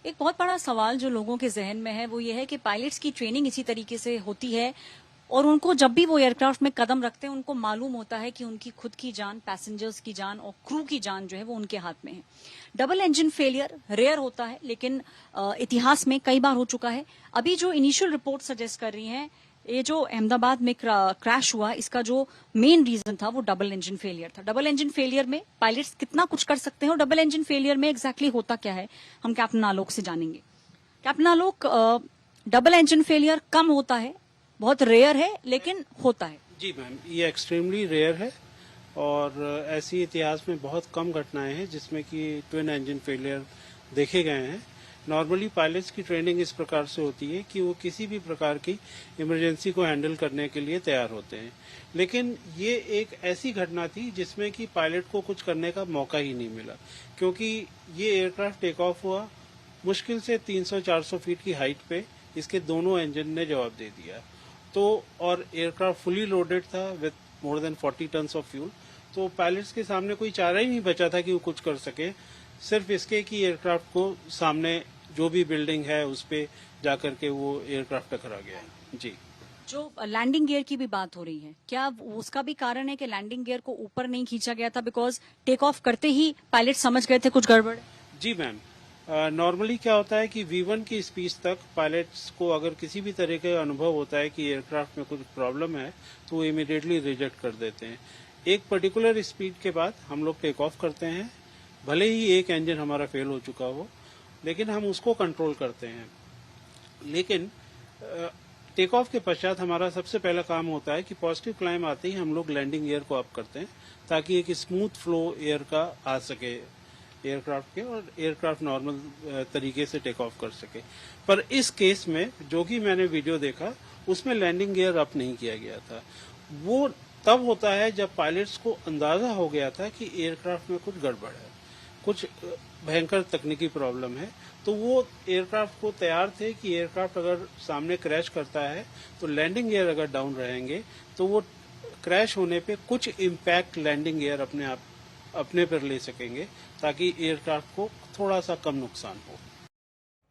एक बहुत बड़ा सवाल जो लोगों के जहन में है वो ये है कि पायलट्स की ट्रेनिंग इसी तरीके से होती है और उनको जब भी वो एयरक्राफ्ट में कदम रखते हैं उनको मालूम होता है कि उनकी खुद की जान, पैसेंजर्स की जान और क्रू की जान जो है वो उनके हाथ में है। डबल इंजन फेलियर रेयर होता है लेकिन इतिहास में कई बार हो चुका है। अभी जो इनिशियल रिपोर्ट सजेस्ट कर रही हैं, ये जो अहमदाबाद में क्रैश हुआ इसका जो मेन रीजन था वो डबल इंजन फेलियर था। डबल इंजन फेलियर में पायलट्स कितना कुछ कर सकते हैं और डबल इंजन फेलियर में एग्जैक्टली होता क्या है, हम कैप्टन आलोक से जानेंगे। कैप्टन आलोक, डबल इंजन फेलियर कम होता है, बहुत रेयर है लेकिन होता है। जी मैम, ये एक्सट्रीमली रेयर है और ऐसी इतिहास में बहुत कम घटनाएं हैं जिसमें कि ट्विन इंजन फेलियर देखे गए हैं। नॉर्मली पायलट्स की ट्रेनिंग इस प्रकार से होती है कि वो किसी भी प्रकार की इमरजेंसी को हैंडल करने के लिए तैयार होते हैं, लेकिन ये एक ऐसी घटना थी जिसमें कि पायलट को कुछ करने का मौका ही नहीं मिला, क्योंकि ये एयरक्राफ्ट टेक ऑफ हुआ मुश्किल से 300-400 फीट की हाइट पे, इसके दोनों इंजन ने जवाब दे दिया। तो और एयरक्राफ्ट फुली लोडेड था with more than 40 tons of fuel, तो पायलट्स के सामने कोई चारा ही नहीं बचा था कि वो कुछ कर सके, सिर्फ इसके कि एयरक्राफ्ट को सामने जो भी बिल्डिंग है उस पे जाकर के वो एयरक्राफ्ट टकरा गया। जी, जो लैंडिंग गियर की भी बात हो रही है, क्या उसका भी कारण है कि लैंडिंग गियर को ऊपर नहीं खींचा गया था बिकॉज टेक ऑफ करते ही पायलट समझ गए थे कुछ गड़बड़? जी मैम, नॉर्मली क्या होता है कि V1 की स्पीड तक पायलट्स को अगर किसी भी तरह का अनुभव होता है कि एयरक्राफ्ट में कुछ प्रॉब्लम है तो वो इमीडिएटली रिजेक्ट कर देते हैं। एक पर्टिकुलर स्पीड के बाद हम लोग टेक ऑफ करते हैं, भले ही एक इंजन हमारा फेल हो चुका हो, लेकिन हम उसको कंट्रोल करते हैं। लेकिन टेक ऑफ के पश्चात हमारा सबसे पहला काम होता है कि पॉजिटिव क्लाइम आते ही हम लोग लैंडिंग गियर को अप करते हैं ताकि एक स्मूथ फ्लो एयर का आ सके एयरक्राफ्ट के और एयरक्राफ्ट नॉर्मल तरीके से टेक ऑफ कर सके। पर इस केस में जो कि मैंने वीडियो देखा उसमें लैंडिंग गियर अप नहीं किया गया था। वो तब होता है जब पायलट्स को अंदाजा हो गया था कि एयरक्राफ्ट में कुछ गड़बड़ है, कुछ भयंकर तकनीकी प्रॉब्लम है, तो वो एयरक्राफ्ट को तैयार थे कि एयरक्राफ्ट अगर सामने क्रैश करता है तो लैंडिंग गियर अगर डाउन रहेंगे तो वो क्रैश होने पे कुछ इम्पैक्ट लैंडिंग गियर अपने पर ले सकेंगे ताकि एयरक्राफ्ट को थोड़ा सा कम नुकसान हो।